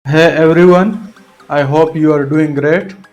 Hey everyone, I hope you are doing great.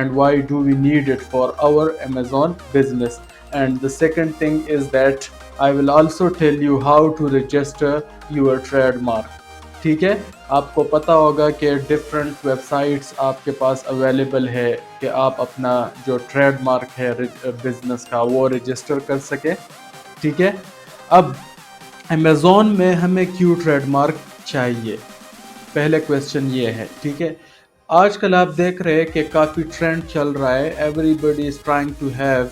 and why do we need it for our Amazon business. And the second thing is that I will also tell you how to register your trademark. ٹھیک ہے. آپ کو پتہ ہوگا کہ different web sites آپ کے پاس available ہے کہ آپ اپنا جو ٹریڈ مارک ہے بزنس کا وہ رجسٹر کر سکے. ٹھیک ہے. اب امیزون میں ہمیں کیوں ٹریڈ مارک چاہیے، پہلے کویسچن یہ ہے. ٹھیک ہے. آج کل آپ دیکھ رہے ہیں کہ کافی ٹرینڈ چل رہا ہے. Everybody is trying to have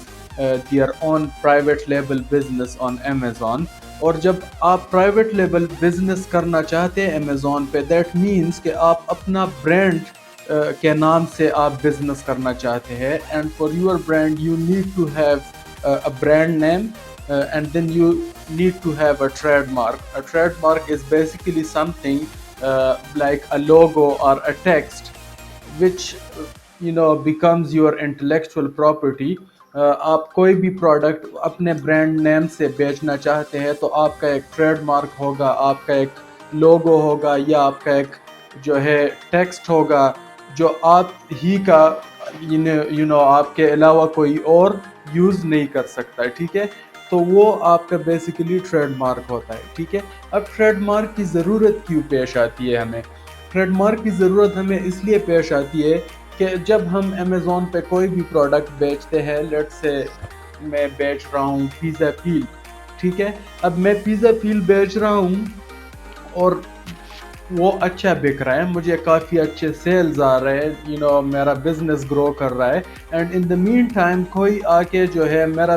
their own private label business on Amazon. اور جب آپ پرائیویٹ لیبل بزنس کرنا چاہتے ہیں امیزون پہ، دیٹ مینس کہ آپ اپنا برانڈ کے نام سے آپ بزنس کرنا چاہتے ہیں. And for your brand you need to have a brand name and then you need to have a trademark. A trademark is basically something like a logo or a text which becomes your intellectual property. آپ کوئی بھی product اپنے brand name سے بیچنا چاہتے ہیں تو آپ کا ایک ٹریڈ مارک ہوگا، آپ کا ایک لوگو ہوگا، یا آپ کا ایک جو ہے ٹیکسٹ ہوگا جو آپ ہی کا آپ کے علاوہ کوئی اور یوز نہیں کر سکتا. ٹھیک ہے. تو وہ آپ کا بیسیکلی ٹریڈ مارک ہوتا ہے. ٹھیک ہے. اب ٹریڈ مارک کی ضرورت کیوں پیش آتی ہے ہمیں؟ ٹریڈ مارک کی ضرورت ہمیں اس لیے پیش آتی ہے کہ جب ہم امیزون پہ کوئی بھی پروڈکٹ بیچتے ہیں، لیٹ سے میں بیچ رہا ہوں پیزا فیل. ٹھیک ہے. اب میں پیزا فیل بیچ رہا ہوں اور وہ اچھا بک رہا ہے، مجھے کافی اچھے سیلز آ رہے ہیں، میرا بزنس گرو کر رہا ہے. And in the main time کوئی آ کے جو ہے میرا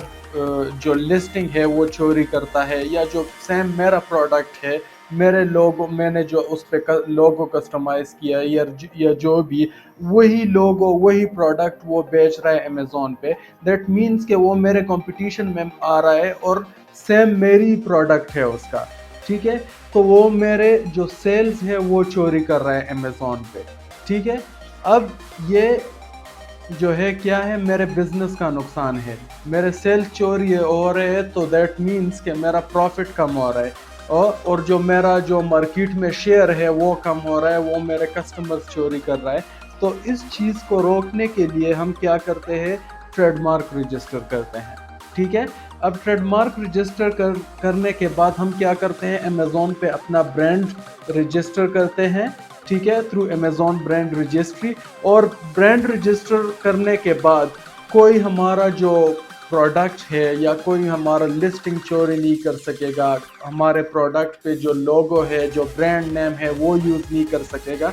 جو لسٹنگ ہے وہ چوری کرتا ہے، یا جو سیم میرا پروڈکٹ ہے، میرے لوگو میں نے جو اس پہ لوگو کسٹمائز کیا یا جو بھی وہی لوگو وہی پروڈکٹ وہ بیچ رہا ہے امیزون پہ. دیٹ مینس کہ وہ میرے کمپٹیشن میں آ رہا ہے اور سیم میری پروڈکٹ ہے اس کا. ٹھیک ہے. تو وہ میرے جو سیلز ہے وہ چوری کر رہا ہے امیزون پہ. ٹھیک ہے. اب یہ جو ہے کیا ہے، میرے بزنس کا نقصان ہے، میرے سیل چوری ہو رہے ہیں تو دیٹ مینس کہ میرا پروفٹ کم ہو رہا ہے، اور جو میرا جو مارکیٹ میں شیئر ہے وہ کم ہو رہا ہے، وہ میرے کسٹمرز چوری کر رہا ہے. تو اس چیز کو روکنے کے لیے ہم کیا کرتے ہیں، ٹریڈ مارک رجسٹر کرتے ہیں. ٹھیک ہے. اب ٹریڈ مارک رجسٹر کرنے کے بعد ہم کیا کرتے ہیں، امیزون پہ اپنا برانڈ رجسٹر کرتے ہیں. ٹھیک ہے. Through Amazon brand registry. اور برانڈ رجسٹر کرنے کے بعد کوئی ہمارا جو پروڈکٹ ہے یا کوئی ہمارا لسٹنگ چوری نہیں کر سکے گا، ہمارے پروڈکٹ پہ جو لوگو ہے، جو برانڈ نیم ہے وہ یوز نہیں کر سکے گا.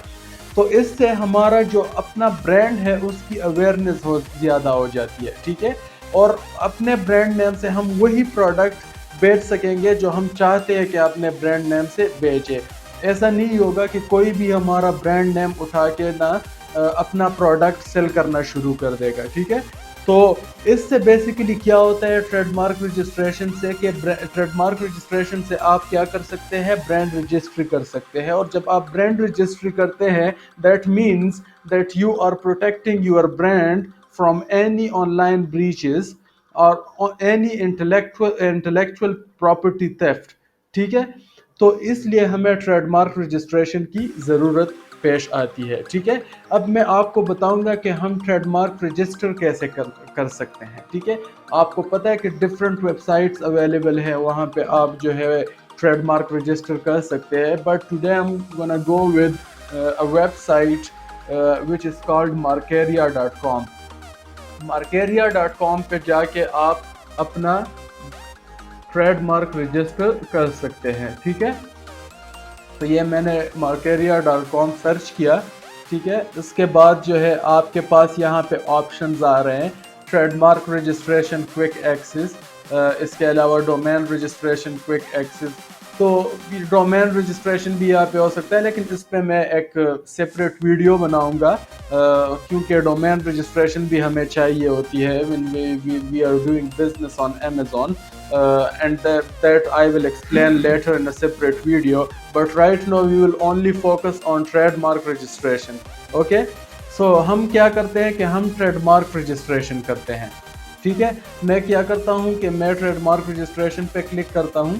تو اس سے ہمارا جو اپنا برانڈ ہے اس کی اویئرنیس زیادہ ہو جاتی ہے. ٹھیک ہے. اور اپنے برانڈ نیم سے ہم وہی پروڈکٹ بیچ سکیں گے جو ہم چاہتے ہیں کہ اپنے برانڈ نیم سے بیچے. ایسا نہیں ہوگا کہ کوئی بھی ہمارا برانڈ نیم اٹھا کے نہ اپنا پروڈکٹ سیل کرنا شروع کر دے گا. ٹھیک ہے. تو اس سے بیسیکلی کیا ہوتا ہے ٹریڈ مارک رجسٹریشن سے، کہ ٹریڈ مارک رجسٹریشن سے آپ کیا کر سکتے ہیں، برانڈ رجسٹری کر سکتے ہیں. اور جب آپ برانڈ رجسٹری کرتے ہیں، that means that you are protecting your brand from any online breaches or any intellectual property theft. ٹھیک ہے. تو اس لیے ہمیں ٹریڈ مارک رجسٹریشن کی ضرورت پیش آتی ہے. ٹھیک ہے. اب میں آپ کو بتاؤں گا کہ ہم ٹریڈ مارک رجسٹر کیسے کر سکتے ہیں. ٹھیک ہے. آپ کو پتہ ہے کہ ڈفرینٹ ویب سائٹس اویلیبل ہے، وہاں پہ آپ جو ہے ٹریڈ مارک رجسٹر کر سکتے ہیں. But today I'm gonna go with a website which is called markeria.com. markeria.com پہ جا کے آپ اپنا ٹریڈ مارک رجسٹر کر سکتے ہیں. ٹھیک ہے. تو یہ میں نے markeria.com سرچ کیا. ٹھیک ہے. اس کے بعد جو ہے آپ کے پاس یہاں پہ آپشنز آ رہے ہیں، trade mark registration quick access, اس کے علاوہ ڈومین رجسٹریشن کوئک ایکسس. تو ڈومین رجسٹریشن بھی یہاں پہ ہو سکتا ہے، لیکن اس پہ میں ایک سیپریٹ ویڈیو بناؤں گا، کیونکہ ڈومین رجسٹریشن بھی ہمیں چاہیے ہوتی ہے when we are doing business on Amazon. and that I will explain later in a separate video. But right now we will only focus on trademark registration. Okay, so ہم کیا کرتے ہیں کہ ہم ٹریڈ مارک رجسٹریشن کرتے ہیں. ٹھیک ہے, میں کیا کرتا ہوں کہ میں ٹریڈ مارک رجسٹریشن پہ کلک کرتا ہوں.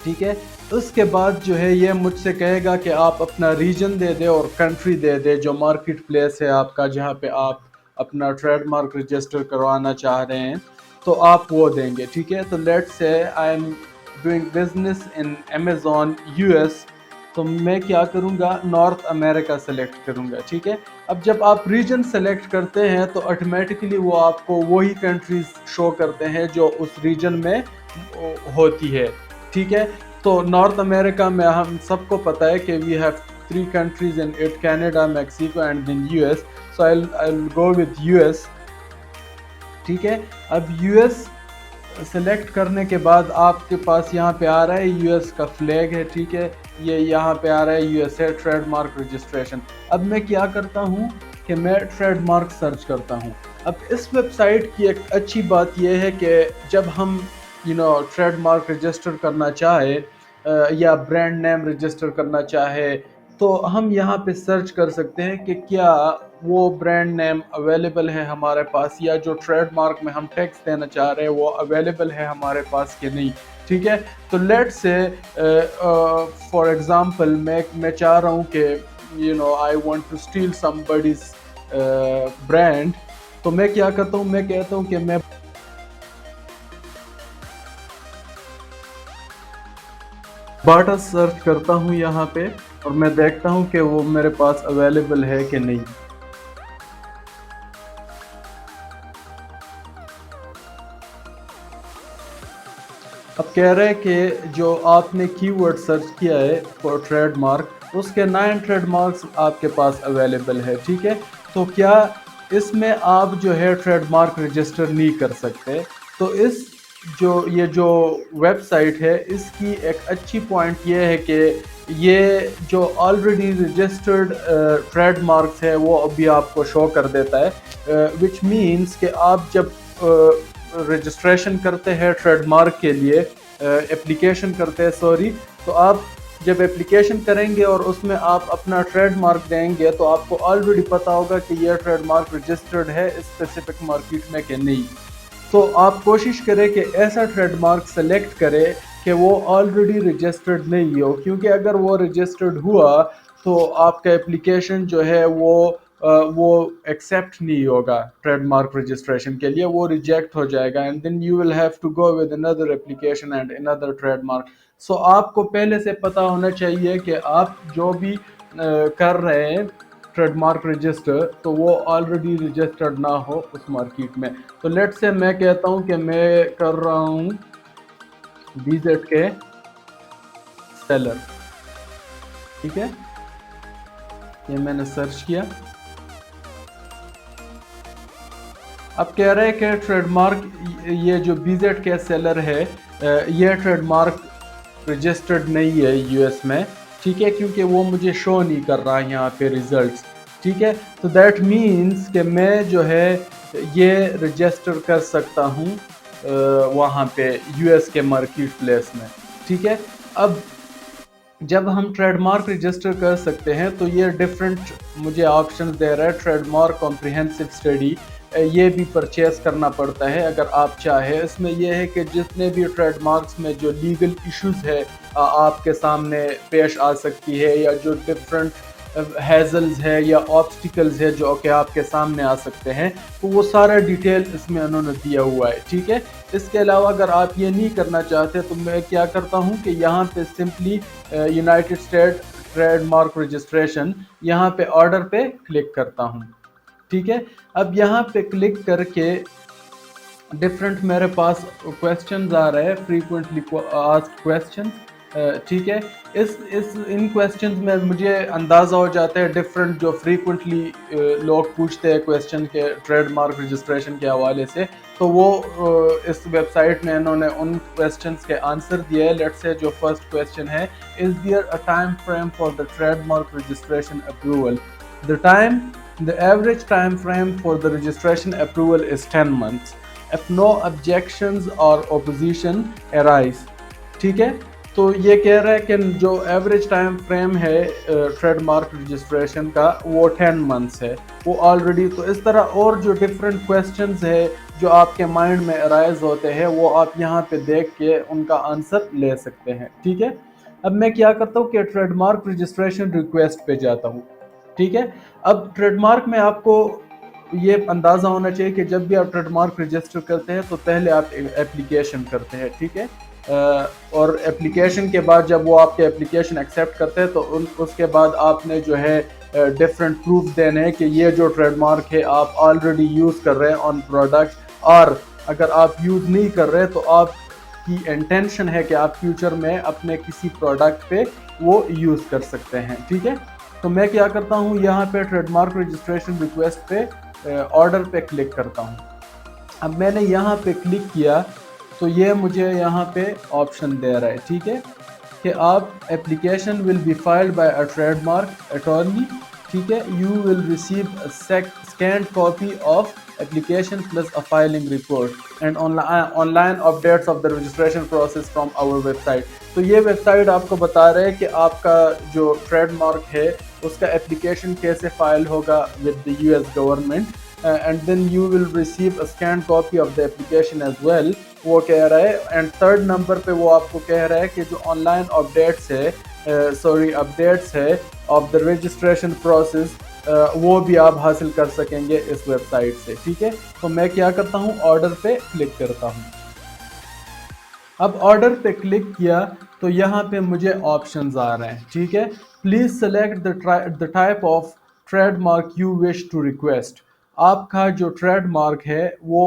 ٹھیک ہے, اس کے بعد جو ہے یہ مجھ سے کہے گا کہ آپ اپنا ریجن دے دے اور کنٹری دے دے, جو مارکیٹ پلیس ہے آپ کا جہاں پہ آپ اپنا ٹریڈ مارک رجسٹر کروانا چاہ رہے ہیں, تو آپ وہ دیں گے. ٹھیک ہے, تو لیٹ سے I am doing business in Amazon U S, تو میں کیا کروں گا, نارتھ امریکہ سلیکٹ کروں گا. ٹھیک ہے, اب جب آپ ریجن سلیکٹ کرتے ہیں تو آٹومیٹکلی وہ آپ کو وہی کنٹریز شو کرتے ہیں جو اس ریجن میں ہوتی ہے. ٹھیک ہے, تو نارتھ امریکہ میں ہم سب کو پتہ ہے کہ we have 3 countries in it, Canada, Mexico and then US. So I'll go with US. ٹھیک ہے, اب یو ایس سلیکٹ کرنے کے بعد آپ کے پاس یہاں پہ آ رہا ہے یو ایس کا فلیگ ہے. ٹھیک ہے, یہ یہاں پہ آ رہا ہے U S A trade mark registration. اب میں کیا کرتا ہوں کہ میں ٹریڈ مارک سرچ کرتا ہوں. اب اس ویب سائٹ کی ایک اچھی بات یہ ہے کہ جب ہم ٹریڈ مارک رجسٹر کرنا چاہے یا برانڈ نیم رجسٹر کرنا چاہے, تو ہم یہاں پہ سرچ کر سکتے ہیں کہ کیا وہ برانڈ نیم اویلیبل ہے ہمارے پاس, یا جو ٹریڈ مارک میں ہم ٹیکس دینا چاہ رہے ہیں وہ اویلیبل ہے ہمارے پاس کہ نہیں. ٹھیک ہے, تو لیٹ سے فار ایگزامپل میں چاہ رہا ہوں کہ I want to steal somebody's brand, تو میں کیا کرتا ہوں, میں کہتا ہوں کہ میں باٹا سرچ کرتا ہوں یہاں پہ, اور میں دیکھتا ہوں کہ وہ میرے پاس اویلیبل ہے کہ نہیں. اب کہہ رہے کہ جو آپ نے کی ورڈ سرچ کیا ہے فور ٹریڈ مارک, اس کے 9 ٹریڈ مارکس آپ کے پاس اویلیبل ہے. ٹھیک ہے, تو کیا اس میں آپ جو ہے ٹریڈ مارک رجسٹر نہیں کر سکتے. تو یہ جو ویب سائٹ ہے اس کی ایک اچھی پوائنٹ یہ ہے کہ یہ جو آلریڈی رجسٹرڈ ٹریڈ مارکس ہے وہ ابھی آپ کو شو کر دیتا ہے, وچ مینس کہ آپ جب رجسٹریشن کرتے ہیں ٹریڈ مارک کے لیے, اپلیکیشن کرتے ہیں تو آپ جب اپلیکیشن کریں گے اور اس میں آپ اپنا ٹریڈ مارک دیں گے تو آپ کو آلریڈی پتہ ہوگا کہ یہ ٹریڈ مارک رجسٹرڈ ہے اسپیسیفک مارکیٹ میں کہ نہیں. تو آپ کوشش کریں کہ ایسا ٹریڈ مارک سلیکٹ کرے کہ وہ آلریڈی رجسٹرڈ نہیں ہو, کیونکہ اگر وہ رجسٹرڈ ہوا تو آپ کا اپلیکیشن جو ہے وہ ایکسیپٹ نہیں ہوگا ٹریڈ مارک رجسٹریشن کے لیے, وہ ریجیکٹ ہو جائے گا, and then you will have to go with another application and another trade mark. So آپ کو پہلے سے پتہ ہونا چاہیے کہ آپ جو بھی کر رہے ہیں ٹریڈ مارک رجسٹر, تو وہ آلریڈی رجسٹرڈ نہ ہو اس مارکیٹ میں. تو لیٹ سے میں کہتا ہوں کہ میں کر رہا ہوں BZ کے سیلر. ٹھیک ہے, یہ میں نے سرچ کیا. اب کہہ رہے کہ ٹریڈ مارک یہ جو BZ کے سیلر ہے یہ ٹریڈ مارک رجسٹرڈ نہیں ہے یو ایس میں. ٹھیک ہے, کیونکہ وہ مجھے شو نہیں کر رہا یہاں پہ ریزلٹس. ٹھیک ہے, تو دیٹ مینس کہ میں جو ہے یہ رجسٹر کر سکتا ہوں وہاں پہ یو ایس کے مارکیٹ پلیس میں. ٹھیک ہے, اب جب ہم ٹریڈ مارک رجسٹر کر سکتے ہیں تو یہ ڈفرینٹ مجھے آپشن دے رہا ہے. ٹریڈ مارک کمپریہنسو اسٹڈی یہ بھی پرچیز کرنا پڑتا ہے اگر آپ چاہیں. اس میں یہ ہے کہ جتنے بھی ٹریڈ مارکس میں جو لیگل ایشوز ہے آپ کے سامنے پیش آ سکتی ہے, یا جو ڈفرینٹ ہیزلز ہے یا آبسٹیکلز ہے جو کہ آپ کے سامنے آ سکتے ہیں, تو وہ سارا ڈیٹیل اس میں انہوں نے دیا ہوا ہے. ٹھیک ہے, اس کے علاوہ اگر آپ یہ نہیں کرنا چاہتے تو میں کیا کرتا ہوں کہ یہاں پہ simply United State trade mark registration یہاں پہ آرڈر پہ کلک کرتا ہوں. ٹھیک ہے, اب یہاں پہ کلک کر کے ڈفرینٹ میرے پاس کویسچنز آ رہے ہیں, فریکوینٹلی آسکڈ کویسچنز. ٹھیک ہے, ان کویسچنز میں مجھے اندازہ ہو جاتا ہے ڈفرینٹ جو فریکوینٹلی لوگ پوچھتے ہیں کویسچن کے ٹریڈ مارک رجسٹریشن کے حوالے سے, تو وہ اس ویب سائٹ میں انہوں نے ان کویسچنز کے آنسر دیے ہیں. لیٹس سے جو فرسٹ کویسچن ہے, is there a time frame for the trade mark registration approval. The average time frame for the registration approval is 10 months. if no objections or opposition arise. ٹھیک ہے، تو یہ کہہ رہا ہے کہ جو ایوریج ٹائم فریم ہے ٹریڈ مارک رجسٹریشن کا وہ 10 months ہے وہ آلریڈی. تو اس طرح اور جو ڈفرینٹ کویسچنز ہے جو آپ کے مائنڈ میں ارائز ہوتے ہیں وہ آپ یہاں پہ دیکھ کے ان کا آنسر لے سکتے ہیں. ٹھیک ہے، اب میں کیا کرتا ہوں کہ ٹریڈ مارک رجسٹریشن ریکویسٹ پہ جاتا ہوں. ٹھیک ہے، اب ٹریڈ مارک میں آپ کو یہ اندازہ ہونا چاہیے کہ جب بھی آپ ٹریڈ مارک رجسٹر کرتے ہیں تو پہلے آپ اپلیکیشن کرتے ہیں. ٹھیک ہے، اور اپلیکیشن کے بعد جب وہ آپ کے اپلیکیشن ایکسیپٹ کرتے ہیں تو اس کے بعد آپ نے جو ہے ڈفرینٹ پروف دینے ہیں کہ یہ جو ٹریڈ مارک ہے آپ آلریڈی یوز کر رہے ہیں آن پروڈکٹ، اور اگر آپ یوز نہیں کر رہے تو آپ کی انٹینشن ہے کہ آپ فیوچر میں اپنے کسی پروڈکٹ پہ وہ یوز کر سکتے ہیں. ٹھیک ہے، تو میں کیا کرتا ہوں یہاں پہ ٹریڈ مارک رجسٹریشن ریکویسٹ پہ آرڈر پہ کلک کرتا ہوں. اب میں نے یہاں پہ کلک کیا تو یہ مجھے یہاں پہ آپشن دے رہا ہے. ٹھیک ہے، کہ آپ application will be filed by a trademark attorney. ٹھیک ہے، you will receive scanned copy of application plus a filing report and online updates of the registration process from our website. تو یہ ویب سائٹ آپ کو بتا رہے ہیں کہ آپ کا جو ٹریڈ مارک ہے اس کا اپلیکیشن کیسے فائل ہوگا with the US government, and then you will receive a scanned copy of the application as well. وہ کہہ رہا ہے. اینڈ تھرڈ نمبر پہ وہ آپ کو کہہ رہا ہے کہ جو آن لائن اپڈیٹس ہے آف دا رجسٹریشن پروسیس وہ بھی آپ حاصل کر سکیں گے اس ویب سائٹ سے. ٹھیک ہے، تو میں کیا کرتا ہوں آرڈر پہ کلک کرتا ہوں. اب آرڈر پہ کلک کیا تو یہاں پہ مجھے آپشنز آ رہے ہیں. ٹھیک ہے، please select the type of trademark you wish to request. آپ کا جو ٹریڈ مارک ہے وہ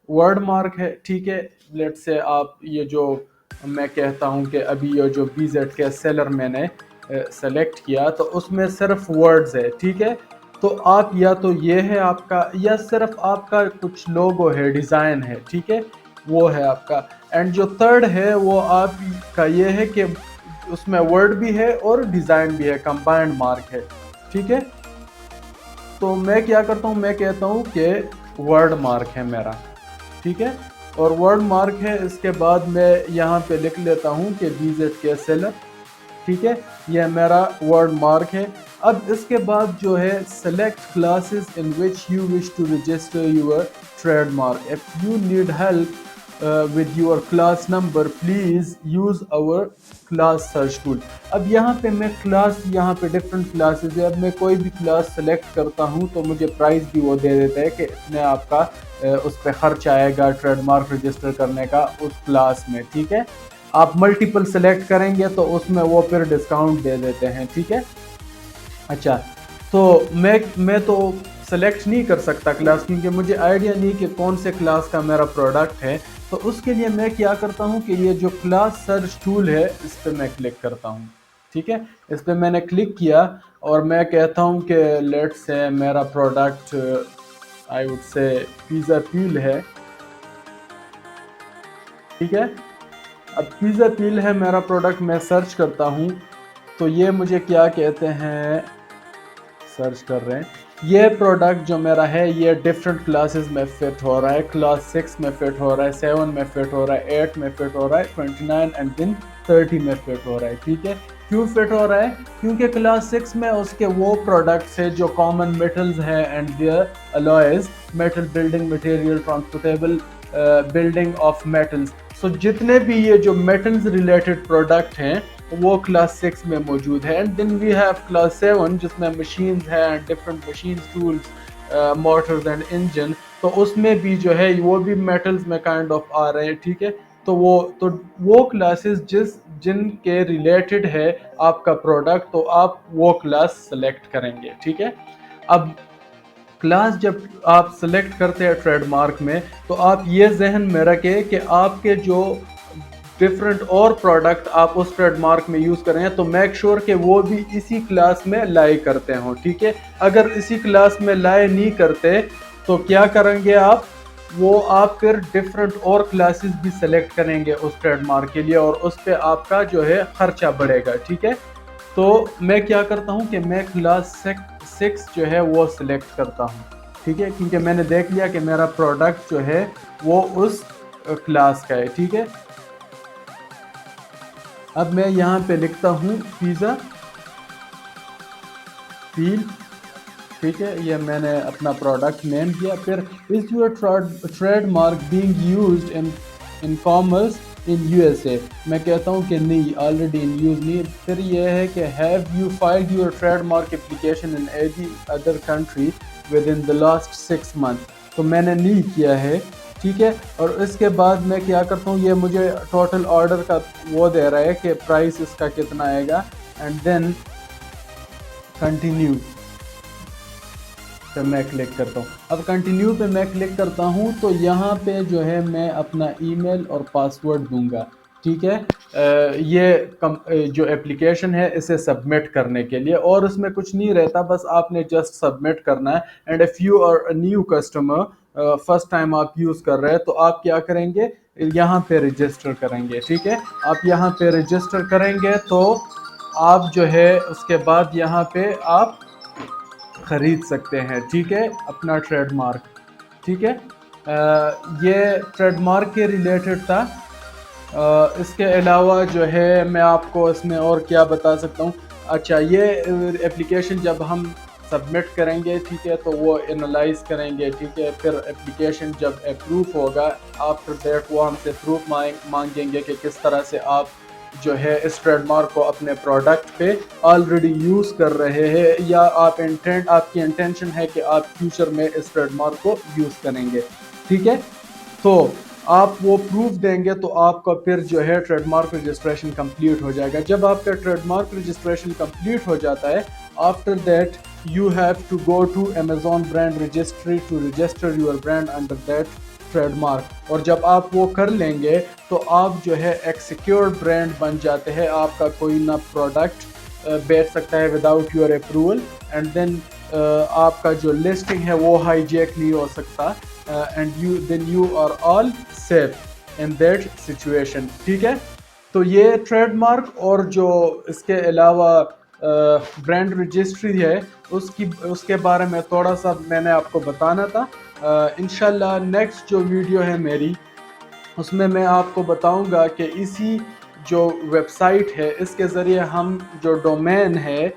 ورڈ مارک ہے. ٹھیک ہے، لیٹ سے آپ یہ جو میں کہتا ہوں کہ ابھی یہ جو BZ کے سیلر میں نے سلیکٹ کیا تو اس میں صرف ورڈز ہے. ٹھیک ہے، تو آپ یا تو یہ ہے آپ کا یا صرف آپ کا کچھ لوگو ہے، ڈیزائن ہے. ٹھیک ہے، وہ ہے آپ کا. اینڈ جو تھرڈ ہے وہ آپ کا یہ ہے کہ اس میں ورڈ بھی ہے اور ڈیزائن بھی ہے، کمبائنڈ مارک ہے. ٹھیک ہے، تو میں کیا کرتا ہوں میں کہتا ہوں کہ ورڈ مارک ہے میرا. ٹھیک ہے، اور ورڈ مارک ہے. اس کے بعد میں یہاں پہ لکھ لیتا ہوں کہ BZ کے سیلر. ٹھیک ہے، یہ میرا ورڈ مارک ہے. اب اس کے بعد جو ہے select classes in which you wish to register your trademark. If you need help with your class number please use our class search tool. اب یہاں پہ میں کلاس یہاں پہ ڈفرینٹ کلاسز ہے. اب میں کوئی بھی کلاس سلیکٹ کرتا ہوں تو مجھے پرائز بھی وہ دے دیتا ہے کہ اتنے آپ کا اس پہ خرچ آئے گا ٹریڈ مارک رجسٹر کرنے کا اس کلاس میں. ٹھیک ہے، آپ ملٹیپل سلیکٹ کریں گے تو اس میں وہ پھر ڈسکاؤنٹ دے دیتے ہیں. ٹھیک ہے، اچھا تو میں تو سلیکٹ نہیں کر سکتا کلاس کیونکہ مجھے آئیڈیا نہیں کہ کون سے کلاس کا میرا پروڈکٹ ہے. تو اس کے لیے میں کیا کرتا ہوں کہ یہ جو کلاس سرچ ٹول ہے اس پہ میں کلک کرتا ہوں. ٹھیک ہے، اس پہ میں نے کلک کیا اور میں کہتا ہوں کہ لیٹ سے میرا product I would say pizza peel ہے. ٹھیک ہے، اب پیزا پیل ہے میرا پروڈکٹ. میں سرچ کرتا ہوں تو یہ مجھے کیا کہتے ہیں، سرچ کر رہے ہیں. یہ پروڈکٹ جو میرا ہے یہ ڈفرینٹ کلاسز میں فٹ ہو رہا ہے. کلاس 6 میں فٹ ہو رہا ہے، 7 میں فٹ ہو رہا ہے، 8 میں فٹ ہو رہا ہے، 29 اینڈ دین 30 میں فٹ ہو رہا ہے. ٹھیک ہے، کیوں فٹ ہو رہا ہے؟ کیونکہ کلاس 6 میں اس کے وہ پروڈکٹس ہیں جو کامن میٹلز ہیں and there always, metal building material, transportable building of metals. So جتنے بھی یہ جو میٹلز ریلیٹڈ پروڈکٹ ہیں وہ کلاس 6 میں موجود ہے. And then we have class 7 جس میں مشینز ہیں، different machines, tools, motors and engine. تو اس میں بھی جو ہے وہ بھی میٹلز میں کائنڈ آف آ رہے ہیں. ٹھیک ہے، تو وہ کلاسز جن کے ریلیٹڈ ہے آپ کا پروڈکٹ تو آپ وہ کلاس سلیکٹ کریں گے. ٹھیک ہے، اب کلاس جب آپ سلیکٹ کرتے ہیں ٹریڈ مارک میں تو آپ یہ ذہن میں رکھیں کہ آپ کے جو ڈفرینٹ اور پروڈکٹ آپ اس ٹریڈ مارک میں یوز کریں تو میک شور کہ وہ بھی اسی کلاس میں لائے کرتے ہوں. ٹھیک ہے، اگر اسی کلاس میں لائے نہیں کرتے تو کیا کریں گے آپ پھر ڈفرینٹ اور کلاسز بھی سلیکٹ کریں گے اس ٹریڈ مارک کے لیے اور اس پہ آپ کا جو ہے خرچہ بڑھے گا. ٹھیک ہے، تو میں کیا کرتا ہوں کہ میں کلاس 6 جو ہے وہ سلیکٹ کرتا ہوں. ٹھیک ہے، کیونکہ میں نے دیکھ لیا کہ میرا پروڈکٹ جو ہے وہ اس کلاس کا ہے. ٹھیک ہے، اب میں یہاں پہ لکھتا ہوں پیزا فیل. ٹھیک ہے، یہ میں نے اپنا پروڈکٹ نیم کیا. پھر is your trademark being used in commerce in U S A. میں کہتا ہوں کہ نہیں، آلریڈی ان یوز نہیں. پھر یہ ہے کہ have you filed your trademark application in any other country within the last 6 months. تو میں نے نہیں کیا ہے. ٹھیک ہے، اور اس کے بعد میں کیا کرتا ہوں، یہ مجھے ٹوٹل آرڈر کا وہ دے رہا ہے کہ پرائس اس کا کتنا آئے گا. اینڈ دین کنٹینیو پہ میں کلک کرتا ہوں. اب کنٹینیو پہ میں کلک کرتا ہوں تو یہاں پہ جو ہے میں اپنا ای میل اور پاسورڈ دوں گا. ٹھیک ہے، یہ جو اپلیکیشن ہے اسے سبمٹ کرنے کے لیے، اور اس میں کچھ نہیں رہتا، بس آپ نے جسٹ سبمٹ کرنا ہے. And if you are a new customer, first time آپ یوز کر رہے ہیں، تو آپ کیا کریں گے، یہاں پہ رجسٹر کریں گے. ٹھیک ہے، آپ یہاں پہ رجسٹر کریں گے تو آپ جو ہے اس کے بعد یہاں پہ آپ خرید سکتے ہیں. ٹھیک ہے، اپنا ٹریڈ مارک. ٹھیک ہے، یہ ٹریڈ مارک کے ریلیٹڈ تھا. اس کے علاوہ جو ہے میں آپ کو اس میں اور کیا بتا سکتا ہوں. اچھا، یہ اپلیکیشن جب ہم سبمٹ کریں گے، ٹھیک ہے، تو وہ انالائز کریں گے. ٹھیک ہے، پھر اپلیکیشن جب اپروو ہوگا، آفٹر دیٹ وہ ہم سے پروف مانگیں گے کہ کس طرح سے آپ جو ہے اس ٹریڈ مارک کو اپنے پروڈکٹ پہ آلریڈی یوز کر رہے ہیں، یا آپ کی انٹینشن ہے کہ آپ فیوچر میں اس ٹریڈ مارک کو یوز کریں گے. ٹھیک ہے، تو آپ وہ پروف دیں گے تو آپ کا پھر جو ہے ٹریڈ مارک رجسٹریشن کمپلیٹ ہو جائے گا. جب آپ کا ٹریڈ مارک رجسٹریشن کمپلیٹ ہو جاتا ہے، after that you have to go to Amazon brand registry to register your brand under that trademark. اور جب آپ وہ کر لیں گے تو آپ جو ہے ایک سیکیورڈ برانڈ بن جاتے ہیں. آپ کا کوئی نہ پروڈکٹ بیچ سکتا ہے without your approval. And then آپ کا جو لسٹنگ ہے وہ ہائی جیک نہیں ہو سکتا. And you are all safe in that situation. ٹھیک ہے، تو یہ ٹریڈ مارک اور جو اس کے علاوہ برانڈ رجسٹری ہے، اس کے بارے میں تھوڑا سا میں نے آپ کو بتانا تھا. انشاءاللہ نیکسٹ جو ویڈیو ہے میری، اس میں آپ کو بتاؤں گا کہ اسی جو ویب سائٹ ہے اس کے ذریعے ہم جو ڈومین ہے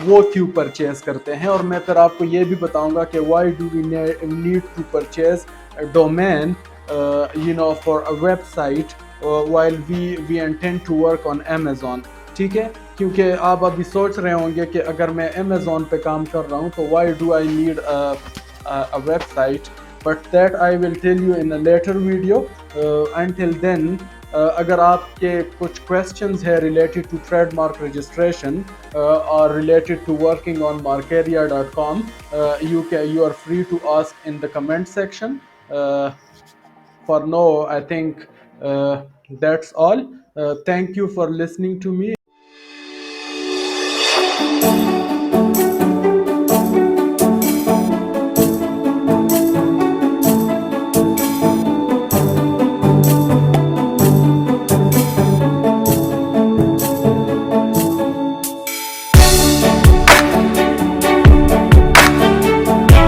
وہ کیوں پرچیز کرتے ہیں. اور میں پھر آپ کو یہ بھی بتاؤں گا کہ why do we need to purchase domain for a website while we intend to work on Amazon. ٹھیک ہے، کیونکہ آپ ابھی سوچ رہے ہوں گے کہ اگر میں Amazon پہ کام کر رہا ہوں تو why do I need a website, but that I will tell you in a later video. Until then, اگر آپ کے کچھ questions ہے related to trademark registration or related to working on markeria.com, you are free to ask in the comment section. For now, I think that's all. Thank you for listening to me.